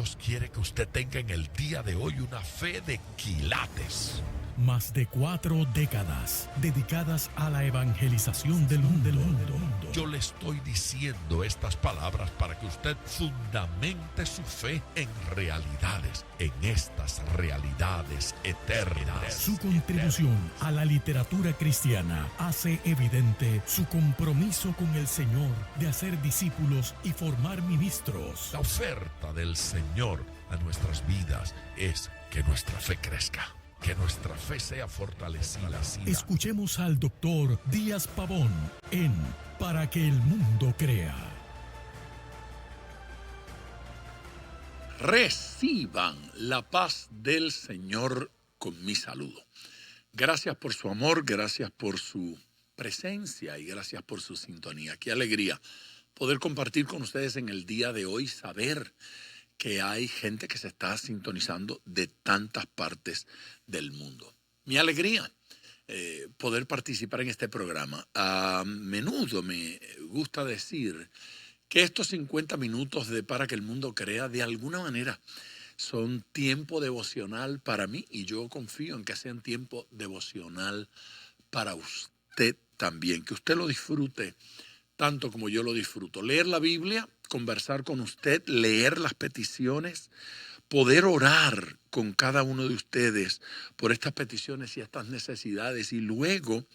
Dios quiere que usted tenga en el día de hoy una fe de quilates. Más de 4 décadas dedicadas a la evangelización del mundo. Yo le estoy diciendo estas palabras para que usted fundamente su fe en realidades, en estas realidades eternas. Su contribución a la literatura cristiana hace evidente su compromiso con el Señor de hacer discípulos y formar ministros. La oferta del Señor a nuestras vidas es que nuestra fe crezca, que nuestra fe sea fortalecida. Escuchemos al doctor Díaz Pavón en Para que el mundo crea. Reciban la paz del Señor con mi saludo. Gracias por su amor, gracias por su presencia y gracias por su sintonía. Qué alegría poder compartir con ustedes en el día de hoy, saber que hay gente que se está sintonizando de tantas partes del mundo. Mi alegría poder participar en este programa. A menudo me gusta decir que estos 50 minutos de Para que el mundo crea, de alguna manera, son tiempo devocional para mí y yo confío en que sean tiempo devocional para usted también, que usted lo disfrute tanto como yo lo disfruto. Leer la Biblia, conversar con usted, leer las peticiones, poder orar con cada uno de ustedes por estas peticiones y estas necesidades y luego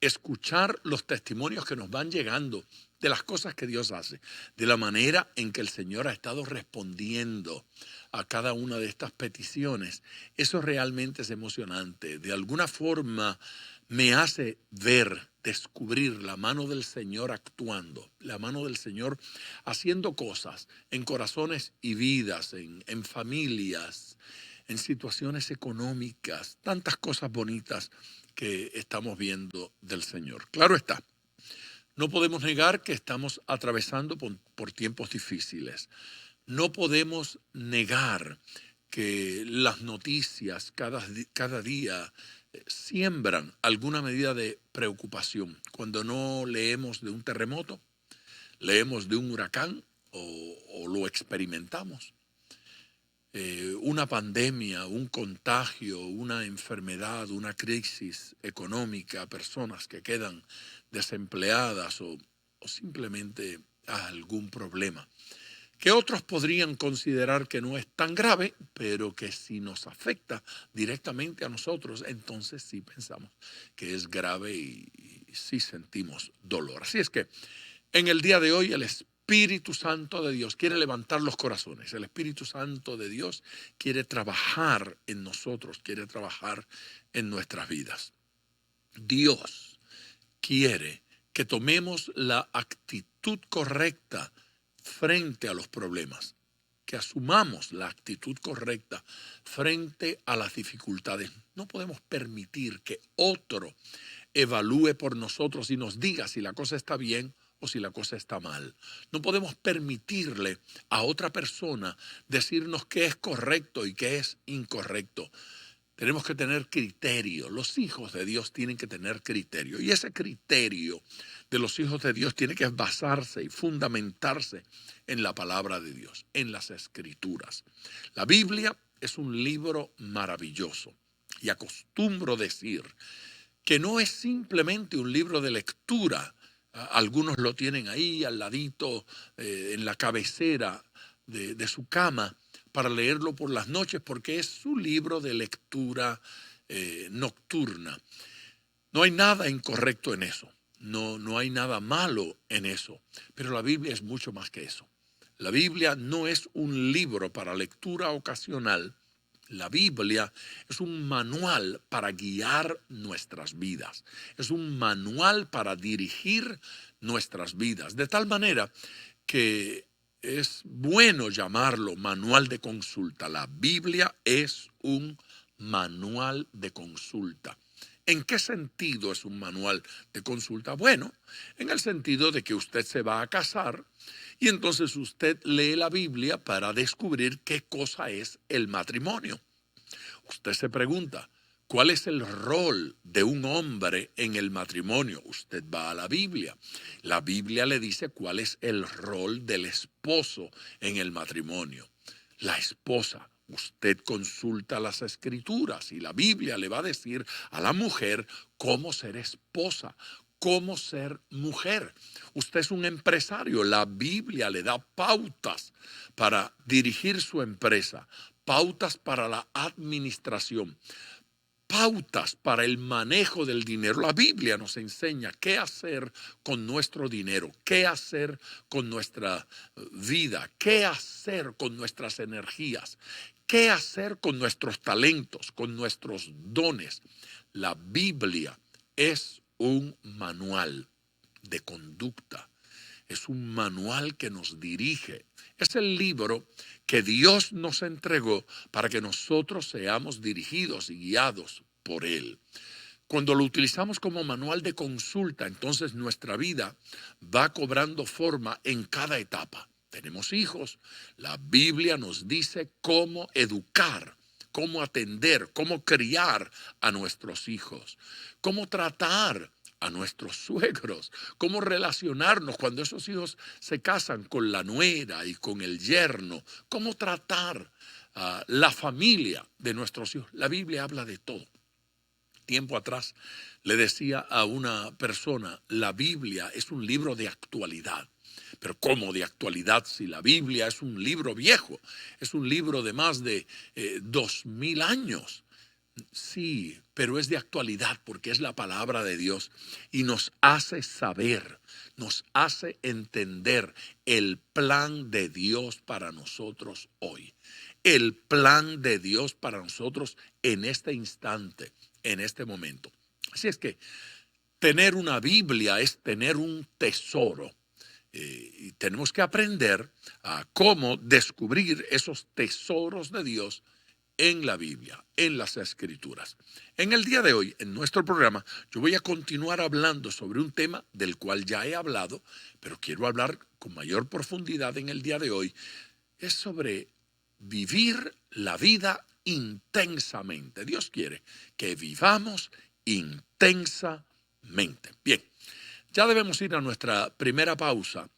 escuchar los testimonios que nos van llegando de las cosas que Dios hace, de la manera en que el Señor ha estado respondiendo a cada una de estas peticiones. Eso realmente es emocionante. De alguna forma me hace ver, descubrir la mano del Señor actuando, la mano del Señor haciendo cosas en corazones y vidas, en familias, en situaciones económicas, tantas cosas bonitas que estamos viendo del Señor. Claro está, no podemos negar que estamos atravesando por tiempos difíciles. No podemos negar que las noticias cada día siembran alguna medida de preocupación. Cuando no leemos de un terremoto, leemos de un huracán o lo experimentamos. Una pandemia, un contagio, una enfermedad, una crisis económica, personas que quedan desempleadas o simplemente algún problema que otros podrían considerar que no es tan grave, pero que si nos afecta directamente a nosotros, entonces sí pensamos que es grave y sí sentimos dolor. Así es que en el día de hoy el Espíritu Santo de Dios quiere levantar los corazones. El Espíritu Santo de Dios quiere trabajar en nosotros, quiere trabajar en nuestras vidas. Dios quiere que tomemos la actitud correcta frente a los problemas, que asumamos la actitud correcta frente a las dificultades. No podemos permitir que otro evalúe por nosotros y nos diga si la cosa está bien o si la cosa está mal. No podemos permitirle a otra persona decirnos qué es correcto y qué es incorrecto. Tenemos que tener criterio. Los hijos de Dios tienen que tener criterio. Y ese criterio de los hijos de Dios tiene que basarse y fundamentarse en la palabra de Dios, en las Escrituras. La Biblia es un libro maravilloso. Y acostumbro decir que no es simplemente un libro de lectura. Algunos lo tienen ahí al ladito, en la cabecera de su cama, para leerlo por las noches, porque es su libro de lectura nocturna. No hay nada incorrecto en eso, no hay nada malo en eso, pero la Biblia es mucho más que eso. La Biblia no es un libro para lectura ocasional. La Biblia es un manual para guiar nuestras vidas, es un manual para dirigir nuestras vidas, de tal manera que es bueno llamarlo manual de consulta. La Biblia es un manual de consulta. ¿En qué sentido es un manual de consulta? Bueno, en el sentido de que usted se va a casar y entonces usted lee la Biblia para descubrir qué cosa es el matrimonio. Usted se pregunta, ¿cuál es el rol de un hombre en el matrimonio? Usted va a la Biblia. La Biblia le dice cuál es el rol del esposo en el matrimonio. La esposa, usted consulta las escrituras y la Biblia le va a decir a la mujer cómo ser esposa, cómo ser mujer. Usted es un empresario, la Biblia le da pautas para dirigir su empresa, pautas para la administración, pautas para el manejo del dinero. La Biblia nos enseña qué hacer con nuestro dinero, qué hacer con nuestra vida, qué hacer con nuestras energías, qué hacer con nuestros talentos, con nuestros dones. La Biblia es un manual de conducta, es un manual que nos dirige. Es el libro que Dios nos entregó para que nosotros seamos dirigidos y guiados por Él. Cuando lo utilizamos como manual de consulta, entonces nuestra vida va cobrando forma en cada etapa. Tenemos hijos, la Biblia nos dice cómo educar, cómo atender, cómo criar a nuestros hijos, cómo tratar a nuestros suegros, cómo relacionarnos cuando esos hijos se casan con la nuera y con el yerno, cómo tratar a la familia de nuestros hijos. La Biblia habla de todo. Tiempo atrás le decía a una persona, la Biblia es un libro de actualidad. Pero ¿cómo de actualidad si la Biblia es un libro viejo? Es un libro de más de 2000 años. Sí, pero es de actualidad porque es la palabra de Dios y nos hace saber, nos hace entender el plan de Dios para nosotros hoy. El plan de Dios para nosotros en este instante, en este momento. Así es que tener una Biblia es tener un tesoro. Y tenemos que aprender a cómo descubrir esos tesoros de Dios en la Biblia, en las Escrituras. En el día de hoy, en nuestro programa, yo voy a continuar hablando sobre un tema del cual ya he hablado, pero quiero hablar con mayor profundidad en el día de hoy. Es sobre vivir la vida intensamente. Dios quiere que vivamos intensamente. Bien. Ya debemos ir a nuestra primera pausa.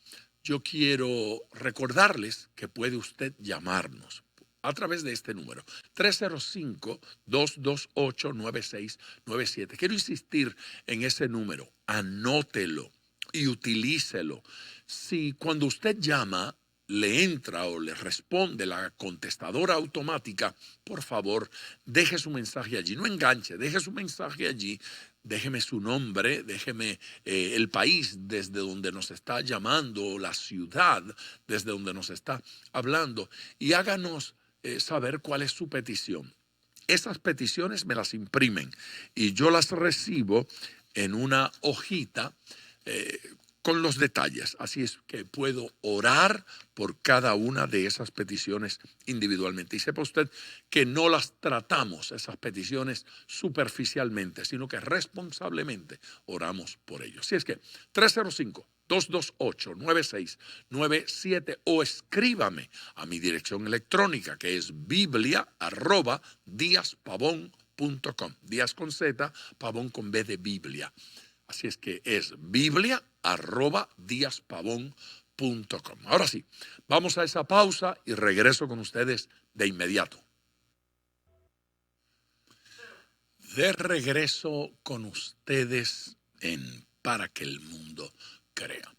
Yo quiero recordarles que puede usted llamarnos a través de este número, 305-228-9697. Quiero insistir en ese número, anótelo y utilícelo. Si cuando usted llama le entra o le responde la contestadora automática, por favor, deje su mensaje allí. No enganche, deje su mensaje allí. Déjeme su nombre, déjeme el país desde donde nos está llamando, la ciudad desde donde nos está hablando y háganos saber cuál es su petición. Esas peticiones me las imprimen y yo las recibo en una hojita con los detalles. Así es que puedo orar por cada una de esas peticiones individualmente. Y sepa usted que no las tratamos, esas peticiones, superficialmente, sino que responsablemente oramos por ellos. Así es que 305-228-9697 o escríbame a mi dirección electrónica que es biblia@diaspavon.com. Díaz con Z, Pavón con B de Biblia. Así es que es biblia@diaspavon.com. Ahora sí, vamos a esa pausa y regreso con ustedes de inmediato. De regreso con ustedes en Para que el Mundo Crea.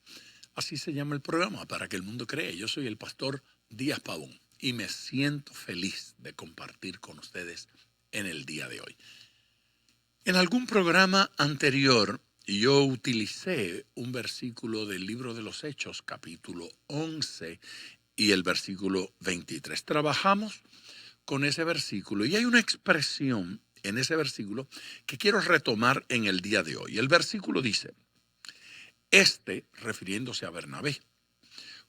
Así se llama el programa, Para que el Mundo Cree. Yo soy el pastor Díaz Pavón y me siento feliz de compartir con ustedes en el día de hoy. En algún programa anterior, yo utilicé un versículo del libro de los Hechos, capítulo 11 y el versículo 23. Trabajamos con ese versículo y hay una expresión en ese versículo que quiero retomar en el día de hoy. El versículo dice, refiriéndose a Bernabé,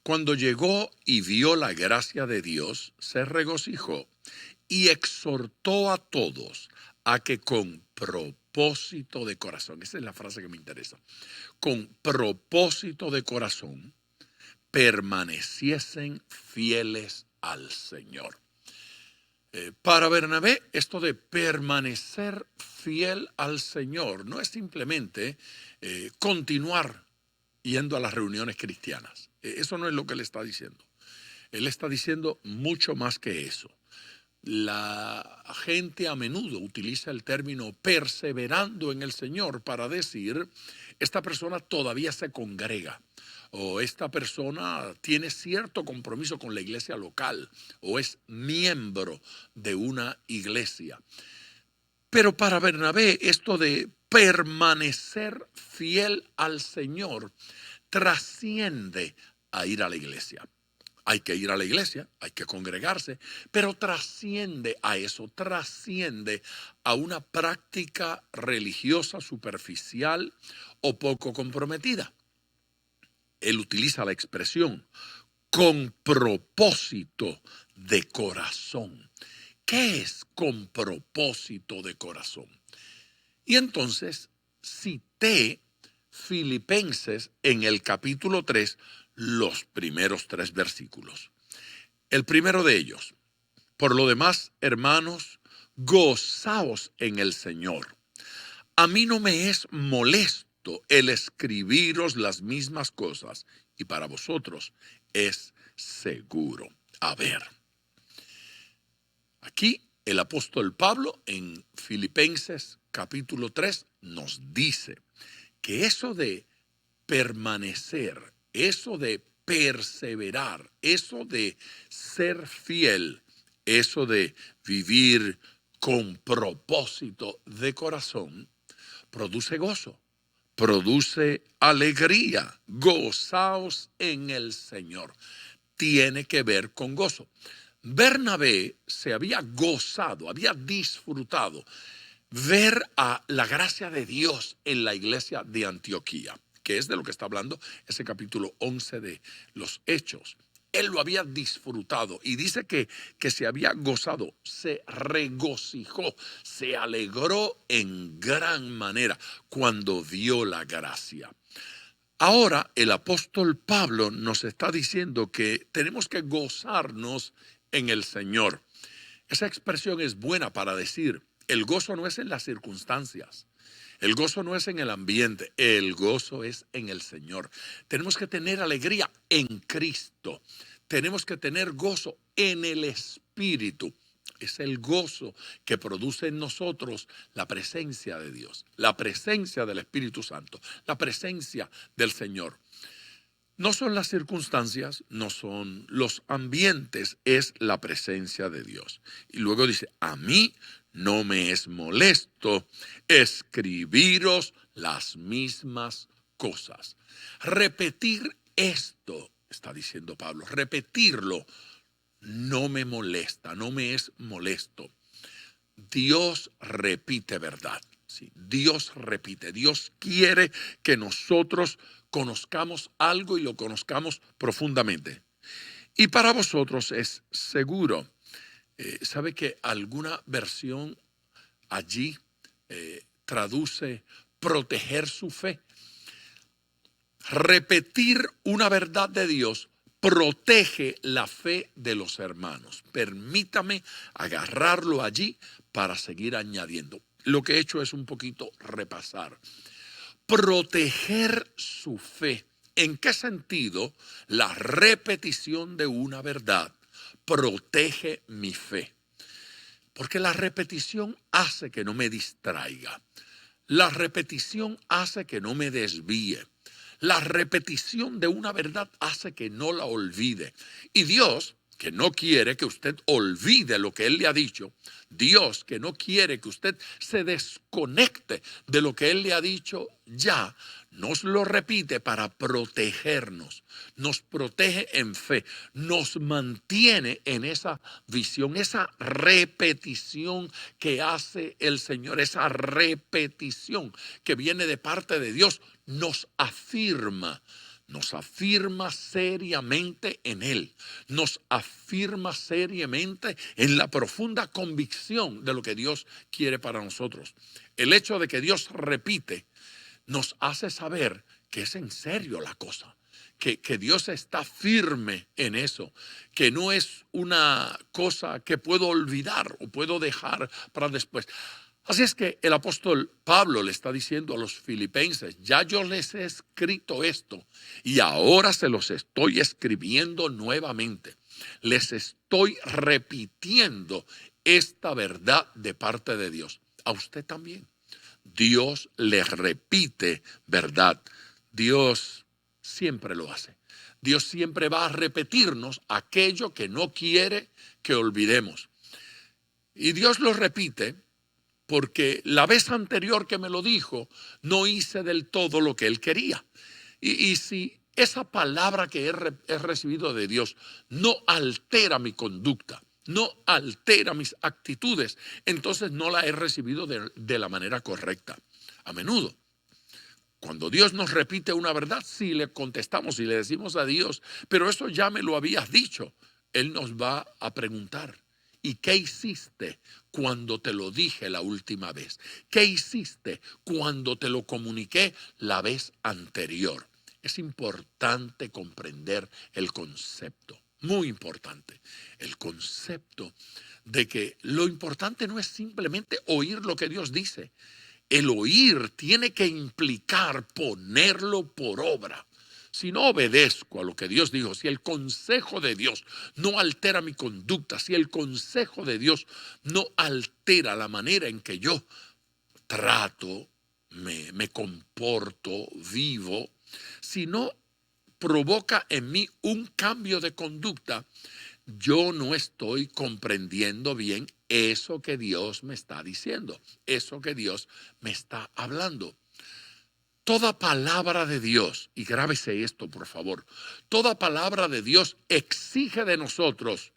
cuando llegó y vio la gracia de Dios, se regocijó y exhortó a todos a que con propósito de corazón, esa es la frase que me interesa, con propósito de corazón, permaneciesen fieles al Señor. Para Bernabé, esto de permanecer fiel al Señor no es simplemente continuar yendo a las reuniones cristianas. Eso no es lo que le está diciendo. Él está diciendo mucho más que eso. La gente a menudo utiliza el término perseverando en el Señor para decir, esta persona todavía se congrega, o esta persona tiene cierto compromiso con la iglesia local, o es miembro de una iglesia. Pero para Bernabé, esto de permanecer fiel al Señor trasciende a ir a la iglesia. Hay que ir a la iglesia, hay que congregarse, pero trasciende a eso, trasciende a una práctica religiosa superficial o poco comprometida. Él utiliza la expresión con propósito de corazón. ¿Qué es con propósito de corazón? Y entonces cité Filipenses en el capítulo 3, los primeros 3 versículos. El primero de ellos: por lo demás, hermanos, gozaos en el Señor. A mí no me es molesto el escribiros las mismas cosas, y para vosotros es seguro. A ver, aquí el apóstol Pablo en Filipenses capítulo 3 nos dice que eso de permanecer, eso de perseverar, eso de ser fiel, eso de vivir con propósito de corazón, produce gozo, produce alegría. Gozaos en el Señor. Tiene que ver con gozo. Bernabé se había gozado, había disfrutado ver a la gracia de Dios en la iglesia de Antioquía, que es de lo que está hablando ese capítulo 11 de los Hechos. Él lo había disfrutado y dice que se había gozado, se regocijó, se alegró en gran manera cuando vio la gracia. Ahora el apóstol Pablo nos está diciendo que tenemos que gozarnos en el Señor. Esa expresión es buena para decir, el gozo no es en las circunstancias. El gozo no es en el ambiente, el gozo es en el Señor. Tenemos que tener alegría en Cristo. Tenemos que tener gozo en el Espíritu. Es el gozo que produce en nosotros la presencia de Dios, la presencia del Espíritu Santo, la presencia del Señor. No son las circunstancias, no son los ambientes, es la presencia de Dios. Y luego dice, a mí no me es molesto escribiros las mismas cosas. Repetir esto, está diciendo Pablo, repetirlo no me molesta, no me es molesto. Dios repite verdad. Sí, Dios repite, Dios quiere que nosotros conozcamos algo y lo conozcamos profundamente. Y para vosotros es seguro. ¿Sabe que alguna versión allí traduce proteger su fe? Repetir una verdad de Dios protege la fe de los hermanos. Permítame agarrarlo allí para seguir añadiendo. Lo que he hecho es un poquito repasar. Proteger su fe. ¿En qué sentido? La repetición de una verdad protege mi fe. Porque la repetición hace que no me distraiga. La repetición hace que no me desvíe. La repetición de una verdad hace que no la olvide. Y Dios, que no quiere que usted olvide lo que Él le ha dicho, Dios, que no quiere que usted se desconecte de lo que Él le ha dicho ya, nos lo repite para protegernos. Nos protege en fe, nos mantiene en esa visión, esa repetición que hace el Señor, esa repetición que viene de parte de Dios, nos afirma seriamente en Él, nos afirma seriamente en la profunda convicción de lo que Dios quiere para nosotros. El hecho de que Dios repite nos hace saber que es en serio la cosa, que Dios está firme en eso, que no es una cosa que puedo olvidar o puedo dejar para después. Así es que el apóstol Pablo le está diciendo a los filipenses, ya yo les he escrito esto y ahora se los estoy escribiendo nuevamente. Les estoy repitiendo esta verdad de parte de Dios. A usted también. Dios le repite verdad. Dios siempre lo hace. Dios siempre va a repetirnos aquello que no quiere que olvidemos. Y Dios lo repite porque la vez anterior que me lo dijo, no hice del todo lo que Él quería. Y si esa palabra que he recibido de Dios no altera mi conducta, no altera mis actitudes, entonces no la he recibido de la manera correcta. A menudo, cuando Dios nos repite una verdad, sí le contestamos y le decimos a Dios, pero eso ya me lo habías dicho. Él nos va a preguntar, ¿y qué hiciste cuando te lo dije la última vez? ¿Qué hiciste cuando te lo comuniqué la vez anterior? Es importante comprender el concepto, muy importante, el concepto de que lo importante no es simplemente oír lo que Dios dice. El oír tiene que implicar ponerlo por obra. Si no obedezco a lo que Dios dijo, si el consejo de Dios no altera mi conducta, si el consejo de Dios no altera la manera en que yo trato, me comporto, vivo, si no provoca en mí un cambio de conducta, yo no estoy comprendiendo bien eso que Dios me está diciendo, eso que Dios me está hablando. Toda palabra de Dios, y grábese esto por favor, toda palabra de Dios exige de nosotros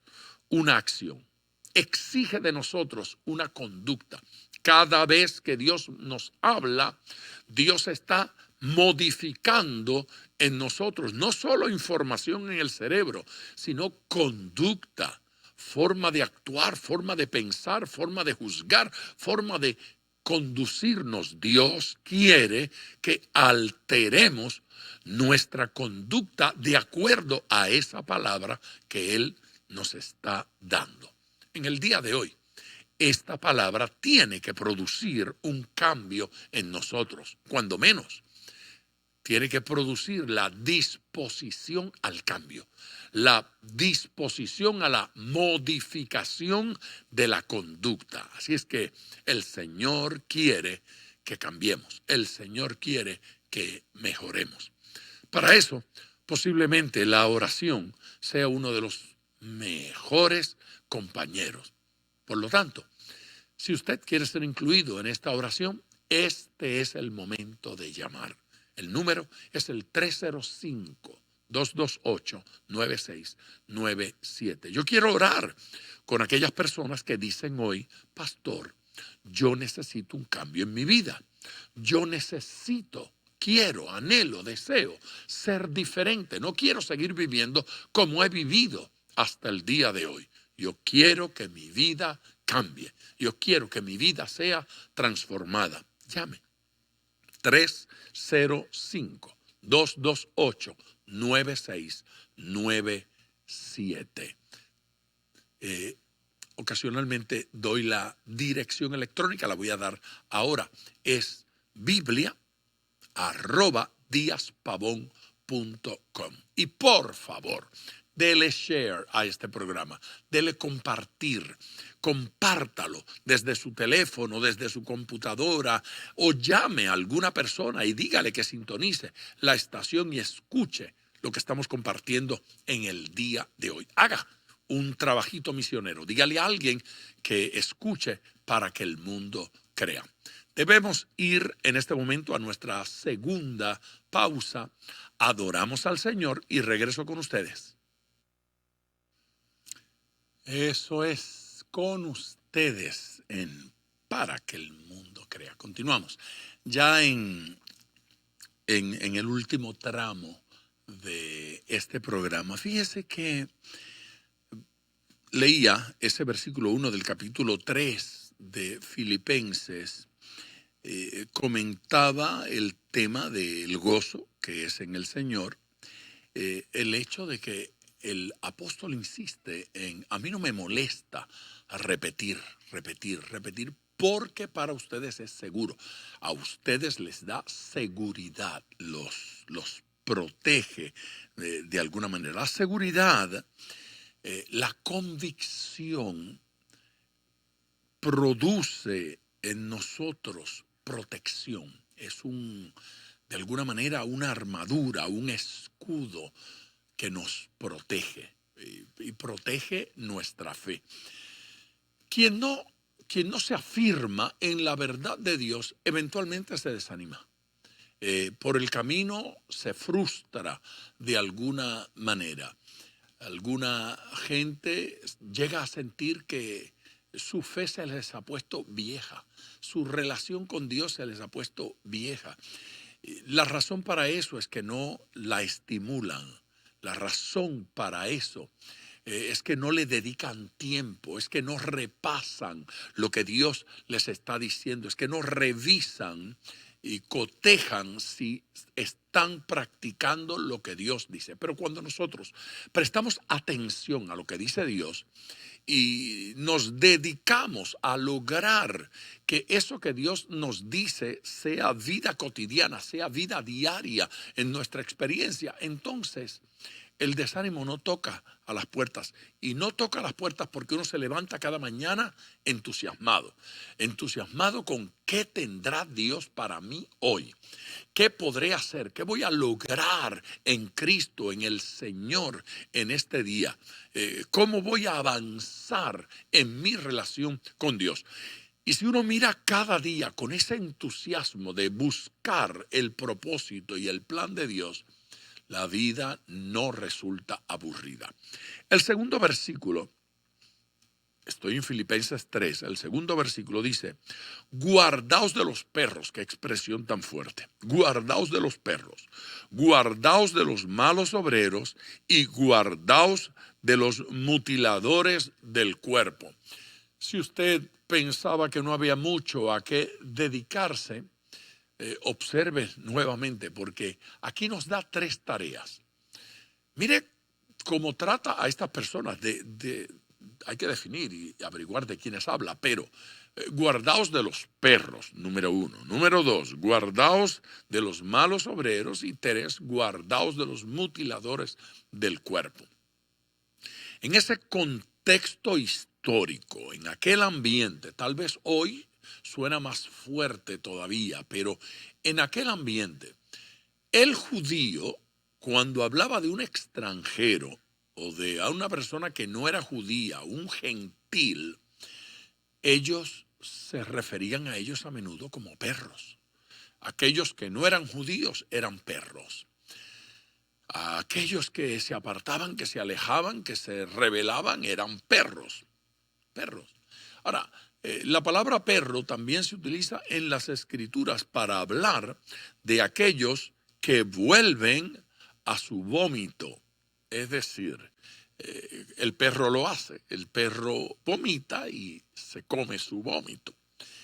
una acción, exige de nosotros una conducta. Cada vez que Dios nos habla, Dios está modificando en nosotros no solo información en el cerebro, sino conducta, forma de actuar, forma de pensar, forma de juzgar, forma de conducirnos. Dios quiere que alteremos nuestra conducta de acuerdo a esa palabra que Él nos está dando. En el día de hoy, esta palabra tiene que producir un cambio en nosotros, cuando menos. Tiene que producir la disposición al cambio, la disposición a la modificación de la conducta. Así es que el Señor quiere que cambiemos, el Señor quiere que mejoremos. Para eso, posiblemente la oración sea uno de los mejores compañeros. Por lo tanto, si usted quiere ser incluido en esta oración, este es el momento de llamar. El número es el 305-228-9697. Yo quiero orar con aquellas personas que dicen hoy, pastor, yo necesito un cambio en mi vida. Yo necesito, quiero, anhelo, deseo ser diferente. No quiero seguir viviendo como he vivido hasta el día de hoy. Yo quiero que mi vida cambie. Yo quiero que mi vida transformada. Llame. 305-228-9697. Ocasionalmente doy la dirección electrónica, la voy a dar ahora. Es biblia@diaspavon.com. Y por favor, dele share a este programa, dele compartir, compártalo desde su teléfono, desde su computadora, o llame a alguna persona y dígale que sintonice la estación y escuche lo que estamos compartiendo en el día de hoy. Haga un trabajito misionero, dígale a alguien que escuche para que el mundo crea. Debemos ir en este momento a nuestra segunda pausa. Adoramos al Señor y regreso con ustedes. Eso es, con ustedes en Para que el Mundo Crea. Continuamos ya en el último tramo de este programa. Fíjese que leía ese versículo 1 del capítulo 3 de Filipenses. Comentaba el tema del gozo que es en el Señor, el hecho de que el apóstol insiste en, a mí no me molesta repetir, porque para ustedes es seguro. A ustedes les da seguridad, los protege de alguna manera. La seguridad La convicción produce en nosotros protección. Es de alguna manera una armadura, un escudo que nos protege y protege nuestra fe. Quien no se afirma en la verdad de Dios, eventualmente se desanima. Por el camino se frustra de alguna manera. Alguna gente llega a sentir que su fe se les ha puesto vieja, su relación con Dios se les ha puesto vieja. La razón para eso es que no la estimulan. La razón para eso es que no le dedican tiempo, es que no repasan lo que Dios les está diciendo, es que no revisan y cotejan si están practicando lo que Dios dice. Pero cuando nosotros prestamos atención a lo que dice Dios y nos dedicamos a lograr que eso que Dios nos dice sea vida cotidiana, sea vida diaria en nuestra experiencia, entonces el desánimo no toca a las puertas. Y no toca a las puertas porque uno se levanta cada mañana entusiasmado con qué tendrá Dios para mí hoy. ¿Qué podré hacer? ¿Qué voy a lograr en Cristo, en el Señor, en este día? ¿Cómo voy a avanzar en mi relación con Dios? Y si uno mira cada día con ese entusiasmo de buscar el propósito y el plan de Dios, la vida no resulta aburrida. El segundo versículo, estoy en Filipenses 3, el segundo versículo dice: guardaos de los perros. Qué expresión tan fuerte. Guardaos de los perros, guardaos de los malos obreros y guardaos de los mutiladores del cuerpo. Si usted pensaba que no había mucho a qué dedicarse, observe nuevamente, porque aquí nos da 3 tareas. Mire cómo trata a estas personas hay que definir y averiguar de quiénes habla, pero guardaos de los perros, número 1. Número 2, guardaos de los malos obreros. Y 3, guardaos de los mutiladores del cuerpo. En ese contexto histórico, en aquel ambiente, tal vez hoy suena más fuerte todavía, pero en aquel ambiente, el judío, cuando hablaba de un extranjero o de a una persona que no era judía, un gentil, ellos se referían a ellos a menudo como perros. Aquellos que no eran judíos eran perros. A aquellos que se apartaban, que se alejaban, que se rebelaban, eran perros. Perros. Ahora, la palabra perro también se utiliza en las Escrituras para hablar de aquellos que vuelven a su vómito. Es decir, el perro lo hace, el perro vomita y se come su vómito.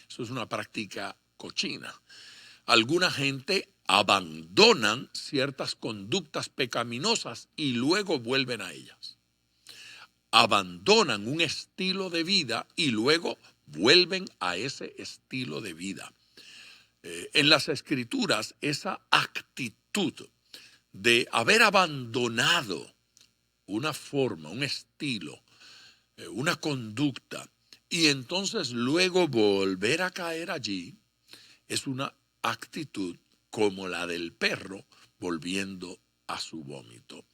Eso es una práctica cochina. Alguna gente abandonan ciertas conductas pecaminosas y luego vuelven a ellas. Abandonan un estilo de vida y luego vuelven a ese estilo de vida. En las Escrituras, esa actitud de haber abandonado una forma, un estilo, una conducta, y entonces luego volver a caer allí, es una actitud como la del perro volviendo a su vómito.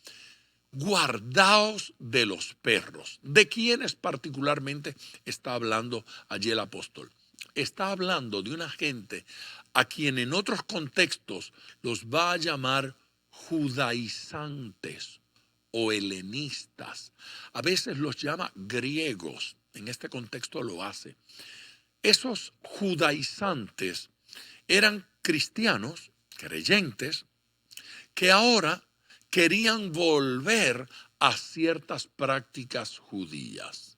Guardaos de los perros. ¿De quiénes particularmente está hablando allí el apóstol? Está hablando de una gente a quien en otros contextos los va a llamar judaizantes o helenistas. A veces los llama griegos. En este contexto lo hace. Esos judaizantes eran cristianos, creyentes, que ahora querían volver a ciertas prácticas judías.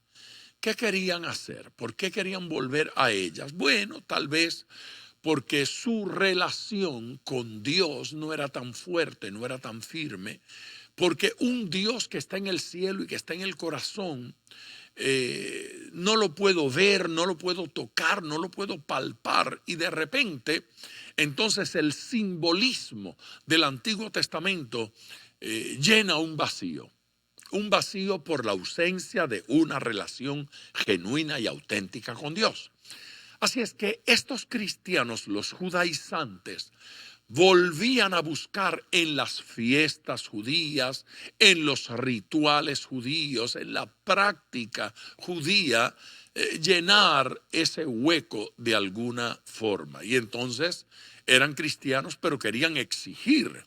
¿Qué querían hacer? ¿Por qué querían volver a ellas? Bueno, tal vez porque su relación con Dios no era tan fuerte, no era tan firme, porque un Dios que está en el cielo y que está en el corazón, no lo puedo ver, no lo puedo tocar, no lo puedo palpar, y de repente, entonces el simbolismo del Antiguo Testamento llena un vacío. un vacío por la ausencia de una relación genuina y auténtica con Dios. Así es que estos cristianos, los judaizantes, volvían a buscar en las fiestas judías, en los rituales judíos, en la práctica judía, llenar ese hueco de alguna forma. Y entonces eran cristianos, pero querían exigir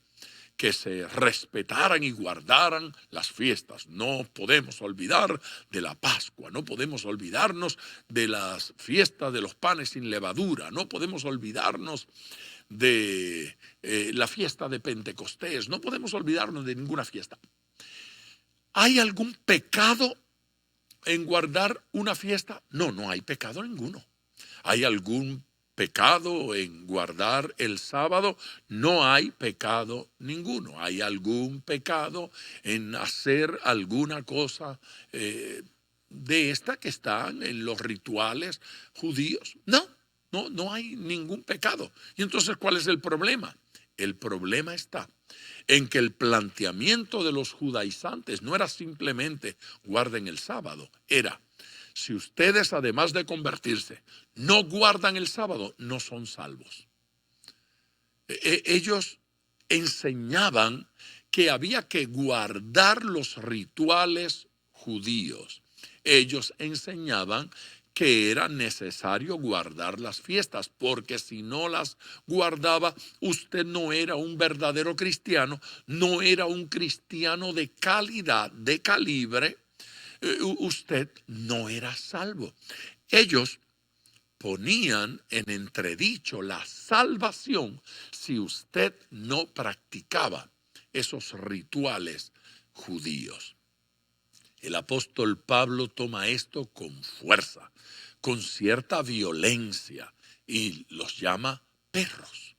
que se respetaran y guardaran las fiestas. No podemos olvidar de la Pascua, no podemos olvidarnos de las fiestas de los panes sin levadura, no podemos olvidarnos de la fiesta de Pentecostés, no podemos olvidarnos de ninguna fiesta. ¿Hay algún pecado en guardar una fiesta? No, no hay pecado ninguno. ¿Hay algún pecado en guardar el sábado? No hay pecado ninguno. ¿Hay algún pecado en hacer alguna cosa de esta que están en los rituales judíos? No hay ningún pecado. Y entonces, ¿cuál es el problema? El problema está en que el planteamiento de los judaizantes no era simplemente guarden el sábado, era: si ustedes, además de convertirse, no guardan el sábado, no son salvos. Ellos enseñaban que había que guardar los rituales judíos. Ellos enseñaban que era necesario guardar las fiestas, porque si no las guardaba, usted no era un verdadero cristiano, no era un cristiano de calidad, de calibre. Usted no era salvo. Ellos ponían en entredicho la salvación si usted no practicaba esos rituales judíos. El apóstol Pablo toma esto con fuerza, con cierta violencia, y los llama perros.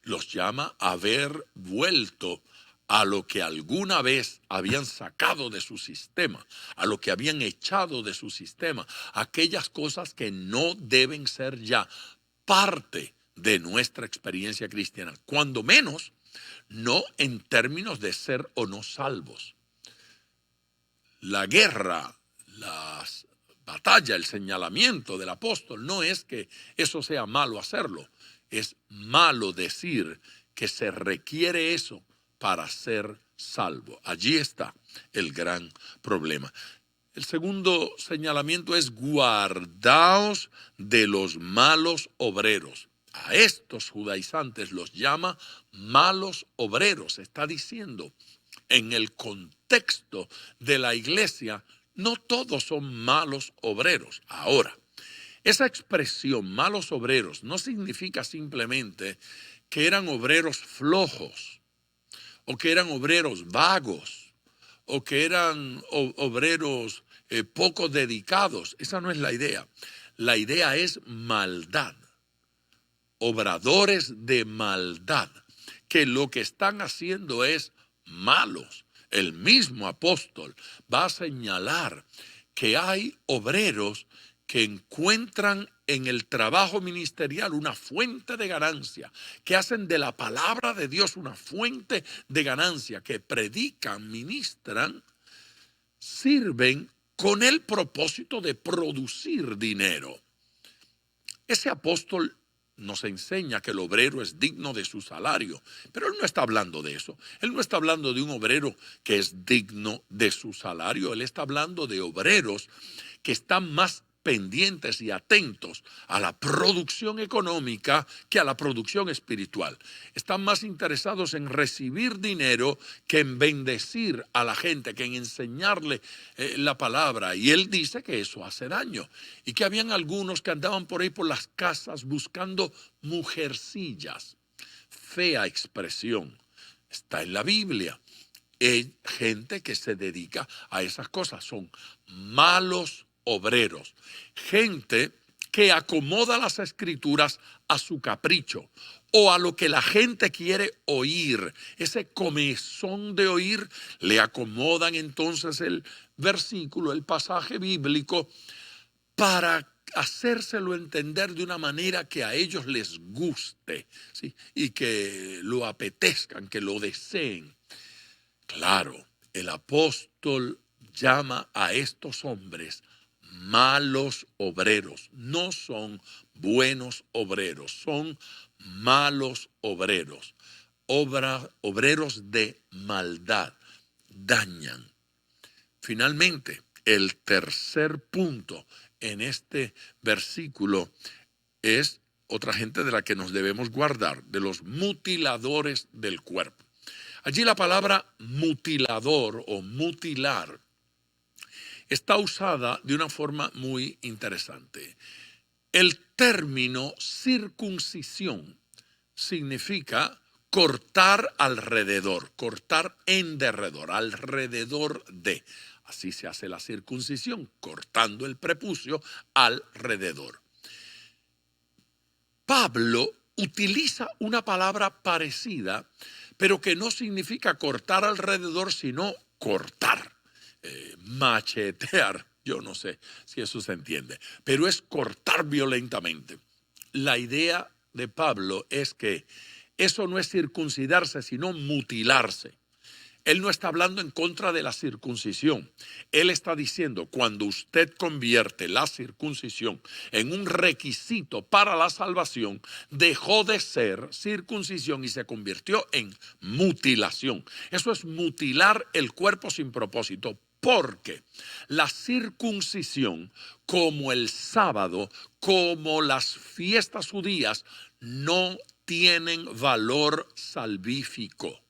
Los llama a haber vuelto a lo que alguna vez habían sacado de su sistema, a lo que habían echado de su sistema, aquellas cosas que no deben ser ya parte de nuestra experiencia cristiana, cuando menos no en términos de ser o no salvos. La guerra, las batallas, el señalamiento del apóstol no es que eso sea malo hacerlo, es malo decir que se requiere eso para ser salvo. Allí está el gran problema. El segundo señalamiento es: guardaos de los malos obreros. A estos judaizantes los llama malos obreros. Está diciendo, en el contexto de la iglesia, no todos son malos obreros. Ahora, esa expresión malos obreros no significa simplemente que eran obreros flojos, o que eran obreros vagos, o que eran obreros poco dedicados. Esa no es la idea. La idea es maldad. Obradores de maldad, que lo que están haciendo es malos. El mismo apóstol va a señalar que hay obreros que encuentran en el trabajo ministerial una fuente de ganancia, que hacen de la palabra de Dios una fuente de ganancia, que predican, ministran, sirven con el propósito de producir dinero. Ese apóstol nos enseña que el obrero es digno de su salario, pero él no está hablando de eso. Él no está hablando de un obrero que es digno de su salario. Él está hablando de obreros que están más pendientes y atentos a la producción económica que a la producción espiritual. Están más interesados en recibir dinero que en bendecir a la gente, que en enseñarle la palabra. Y él dice que eso hace daño. Y que habían algunos que andaban por ahí por las casas buscando mujercillas. Fea expresión. Está en la Biblia. Hay gente que se dedica a esas cosas. Son malos obreros, gente que acomoda las escrituras a su capricho o a lo que la gente quiere oír. Ese comezón de oír, le acomodan entonces el versículo, el pasaje bíblico, para hacérselo entender de una manera que a ellos les guste, ¿sí? Y que lo apetezcan, que lo deseen. Claro, el apóstol llama a estos hombres malos obreros. No son buenos obreros, son malos obreros. Obreros de maldad, dañan. Finalmente, el tercer punto en este versículo es otra gente de la que nos debemos guardar, de los mutiladores del cuerpo. Allí la palabra mutilador o mutilar está usada de una forma muy interesante. El término circuncisión significa cortar alrededor, cortar en derredor, alrededor de. Así se hace la circuncisión, cortando el prepucio alrededor. Pablo utiliza una palabra parecida, pero que no significa cortar alrededor, sino cortar, machetear. Yo no sé si eso se entiende, pero es cortar violentamente. La idea de Pablo es que eso no es circuncidarse, sino mutilarse. Él no está hablando en contra de la circuncisión. Él está diciendo, cuando usted convierte la circuncisión en un requisito para la salvación, dejó de ser circuncisión y se convirtió en mutilación. Eso es mutilar el cuerpo sin propósito, porque la circuncisión, como el sábado, como las fiestas judías, no tienen valor salvífico.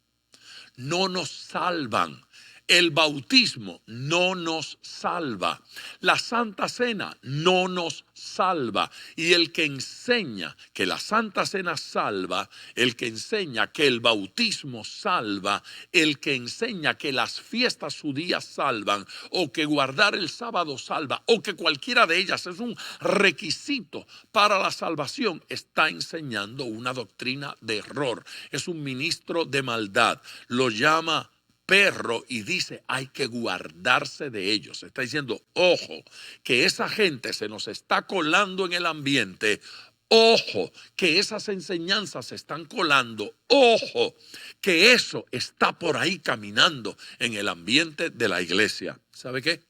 No nos salvan. El bautismo no nos salva. La Santa Cena no nos salva. Y el que enseña que la Santa Cena salva, el que enseña que el bautismo salva, el que enseña que las fiestas judías salvan, o que guardar el sábado salva, o que cualquiera de ellas es un requisito para la salvación, está enseñando una doctrina de error. Es un ministro de maldad. Lo llama perro y dice, hay que guardarse de ellos. Está diciendo, ojo, que esa gente se nos está colando en el ambiente. Ojo, que esas enseñanzas se están colando. Ojo, que eso está por ahí caminando en el ambiente de la iglesia. ¿Sabe qué?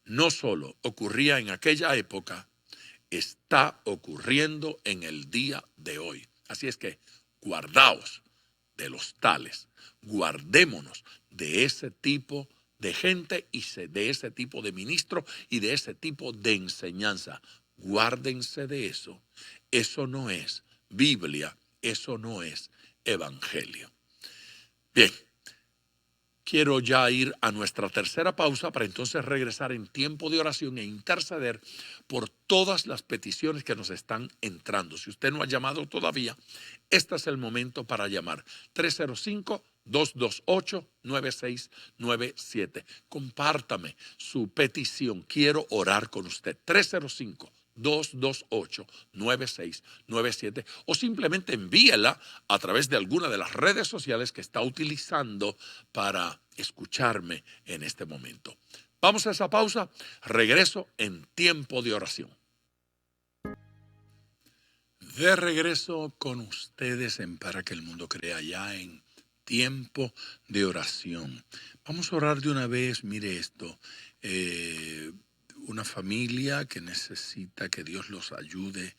No solo ocurría en aquella época, está ocurriendo en el día de hoy. Así es que guardaos de los tales. Guardémonos de ese tipo de gente y de ese tipo de ministro y de ese tipo de enseñanza. Guárdense de eso. Eso no es Biblia, eso no es evangelio. Bien, quiero ya ir a nuestra tercera pausa para entonces regresar en tiempo de oración e interceder por todas las peticiones que nos están entrando. Si usted no ha llamado todavía, este es el momento para llamar. 305-228-9697. Compártame su petición. Quiero orar con usted. 305-228-9697 o simplemente envíela a través de alguna de las redes sociales que está utilizando para escucharme en este momento. Vamos a esa pausa. Regreso en tiempo de oración. De regreso con ustedes en Para que el Mundo Crea, ya en tiempo de oración. Vamos a orar de una vez. Mire esto. Una familia que necesita que Dios los ayude,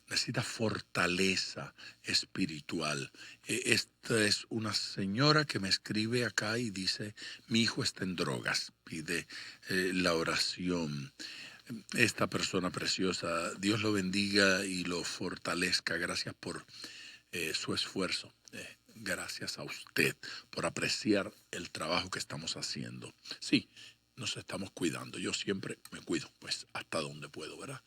necesita fortaleza espiritual. Esta es una señora que me escribe acá y dice, mi hijo está en drogas, pide la oración. Esta persona preciosa, Dios lo bendiga y lo fortalezca. Gracias por su esfuerzo. Gracias a usted por apreciar el trabajo que estamos haciendo. Sí, nos estamos cuidando. Yo siempre me cuido, pues hasta donde puedo, ¿verdad?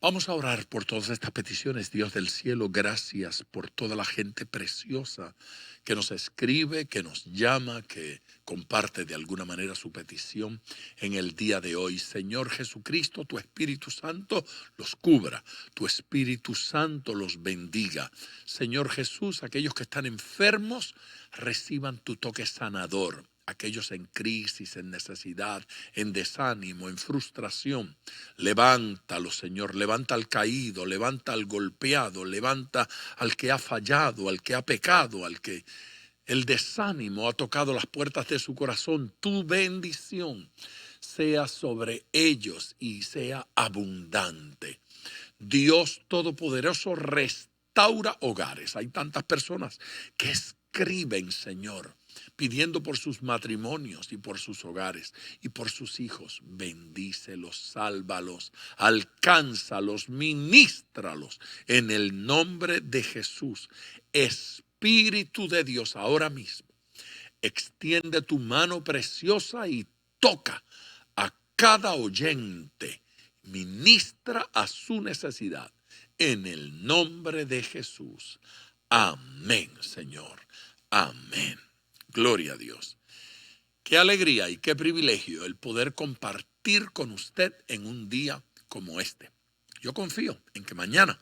Vamos a orar por todas estas peticiones. Dios del cielo, gracias por toda la gente preciosa que nos escribe, que nos llama, que comparte de alguna manera su petición en el día de hoy. Señor Jesucristo, tu Espíritu Santo los cubra, tu Espíritu Santo los bendiga. Señor Jesús, aquellos que están enfermos reciban tu toque sanador. Aquellos en crisis, en necesidad, en desánimo, en frustración, levántalo, Señor, levanta al caído, levanta al golpeado, levanta al que ha fallado, al que ha pecado, al que el desánimo ha tocado las puertas de su corazón, tu bendición sea sobre ellos y sea abundante. Dios Todopoderoso restaura hogares. Hay tantas personas que escriben, Señor, pidiendo por sus matrimonios y por sus hogares y por sus hijos. Bendícelos, sálvalos, alcánzalos, ministralos en el nombre de Jesús. Espíritu de Dios, ahora mismo, extiende tu mano preciosa y toca a cada oyente. Ministra a su necesidad en el nombre de Jesús. Amén, Señor. Amén. Gloria a Dios. Qué alegría y qué privilegio el poder compartir con usted en un día como este. Yo confío en que mañana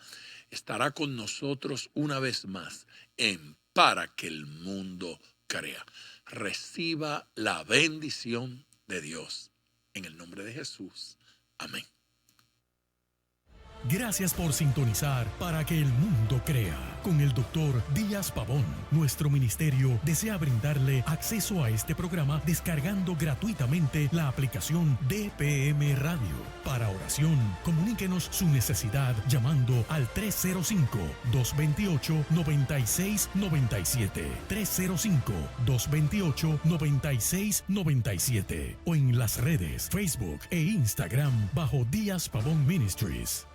estará con nosotros una vez más en Para que el Mundo Crea. Reciba la bendición de Dios en el nombre de Jesús. Amén. Gracias por sintonizar Para que el Mundo Crea con el Dr. Díaz Pavón. Nuestro ministerio desea brindarle acceso a este programa descargando gratuitamente la aplicación DPM Radio. Para oración, comuníquenos su necesidad llamando al 305-228-9697, 305-228-9697 o en las redes Facebook e Instagram bajo Díaz Pavón Ministries.